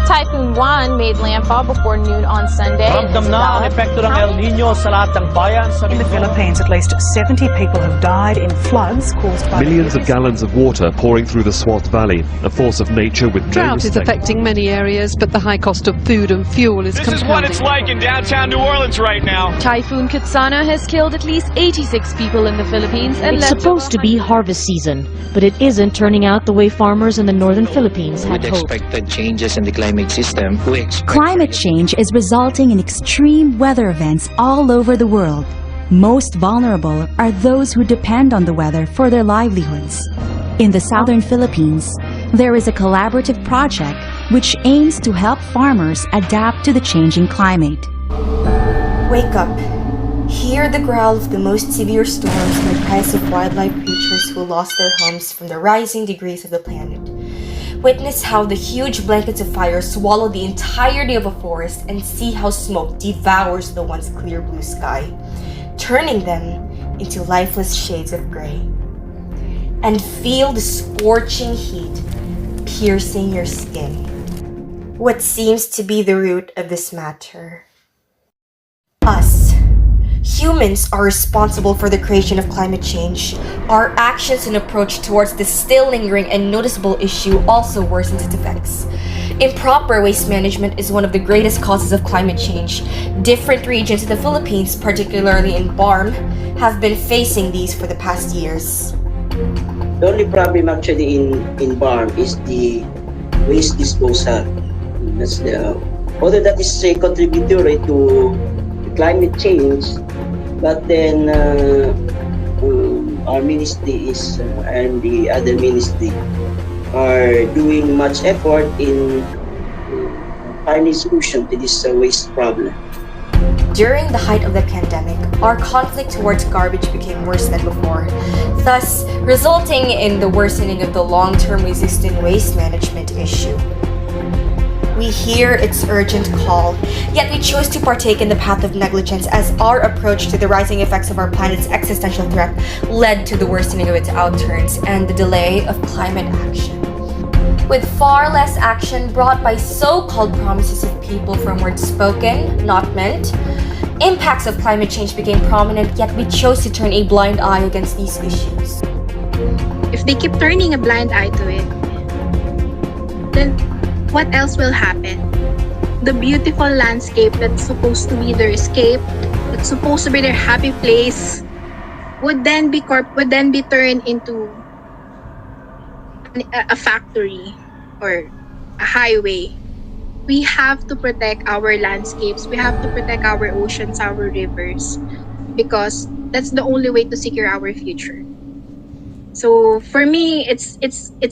Typhoon 1 made landfall before noon on Sunday. Ramdam na ang epekto ng El Nino sa lahat ng bayan sa In the Philippines, at least 70 people have died in floods caused by millions of gallons of water pouring through the Swat Valley, a force of nature with no Drought is respect. affecting many areas, but the high cost of food and fuel is This is what it's like in downtown New Orleans right now. Typhoon Katsana has killed at least 86 people in the Philippines and It's supposed to be harvest season, but it isn't turning out the way farmers in the northern Philippines had With hoped. expected changes in the climate system, Climate change is resulting in extreme weather events all over the world. Most vulnerable are those who depend on the weather for their livelihoods. In the southern Philippines, there is a collaborative project which aims to help farmers adapt to the changing climate. Wake up. Hear the growl of the most severe storms and the cries of wildlife creatures who lost their homes from the rising degrees of the planet. Witness how the huge blankets of fire swallow the entirety of a forest and see how smoke devours the once clear blue sky, turning them into lifeless shades of gray. And feel the scorching heat piercing your skin. What seems to be the root of this matter? Us. Humans are responsible for the creation of climate change. Our actions and approach towards this still lingering and noticeable issue also worsens its effects. Improper waste management is one of the greatest causes of climate change. Different regions in the Philippines, particularly in BARMM, have been facing these for the past years. The only problem actually in BARMM is the waste disposal. Although that is a contributory to climate change, but then our ministry and the other ministry are doing much effort in finding solution to this waste problem. During the height of the pandemic, our conflict towards garbage became worse than before, thus resulting in the worsening of the long-term existing waste management issue. We hear its urgent call, yet we chose to partake in the path of negligence as our approach to the rising effects of our planet's existential threat led to the worsening of its outturns and the delay of climate action. With far less action brought by so-called promises of people from words spoken, not meant, impacts of climate change became prominent, yet we chose to turn a blind eye against these issues. If they keep turning a blind eye to it, then what else will happen? The beautiful landscape that's supposed to be their escape, that's supposed to be their happy place, would then be turned into a factory or a highway. We have to protect our landscapes. We have to protect our oceans, our rivers, because that's the only way to secure our future. So for me, it's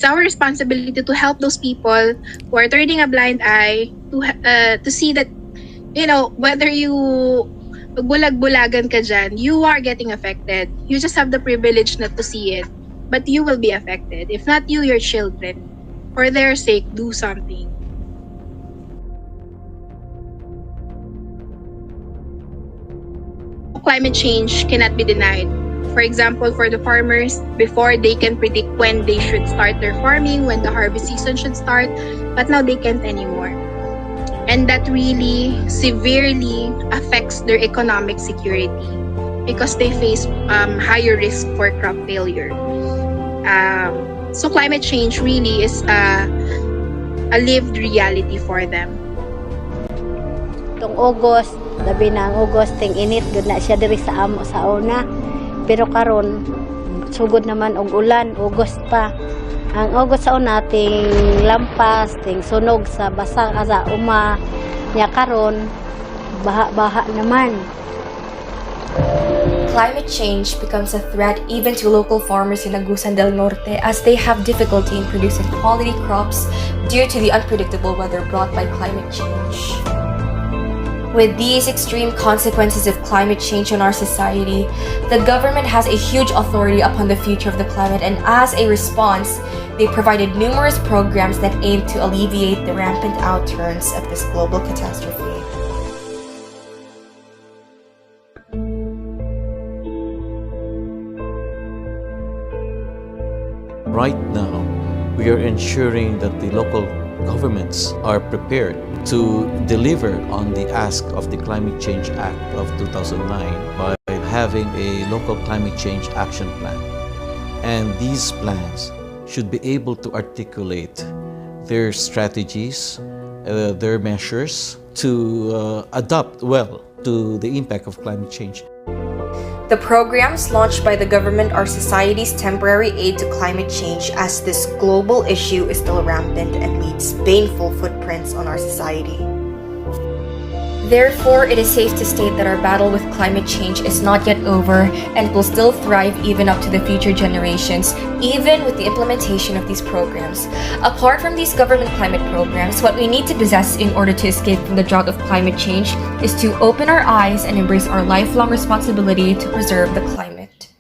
our responsibility to help those people who are turning a blind eye to see that, you know, whether you bulag-bulagan ka dyan, you are getting affected. You just have the privilege not to see it, but you will be affected. If not you, your children. For their sake, do something. Climate change cannot be denied. For example, for the farmers, before they can predict when they should start their farming, when the harvest season should start, but now they can't anymore. And that really severely affects their economic security because they face higher risk for crop failure. So climate change really is a lived reality for them. Tong August, labi na ang August, ting init, good na siya diri sa amo sa una. Pero karon sugod naman og ulan, August pa. Ang August sa una ting lampas, ting sunog sa basa sa uma. Nya karon baha-baha naman. Climate change becomes a threat even to local farmers in Agusan del Norte as they have difficulty in producing quality crops due to the unpredictable weather brought by climate change. With these extreme consequences of climate change on our society, the government has a huge authority upon the future of the climate, and as a response, they provided numerous programs that aim to alleviate the rampant outturns of this global catastrophe. you're ensuring that the local governments are prepared to deliver on the ask of the Climate Change Act of 2009 by having a local climate change action plan. And these plans should be able to articulate their strategies, their measures to adapt well to the impact of climate change. The programs launched by the government are society's temporary aid to climate change, as this global issue is still rampant and leaves painful footprints on our society. Therefore, it is safe to state that our battle with climate change is not yet over and will still thrive even up to the future generations, even with the implementation of these programs. Apart from these government climate programs, what we need to possess in order to escape from the drought of climate change is to open our eyes and embrace our lifelong responsibility to preserve the climate.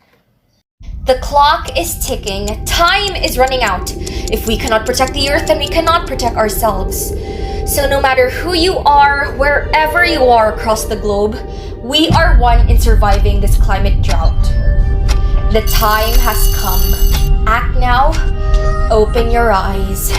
The clock is ticking. Time is running out. If we cannot protect the earth, then we cannot protect ourselves. So no matter who you are, wherever you are across the globe, we are one in surviving this climate drought. The time has come. Act now. Open your eyes.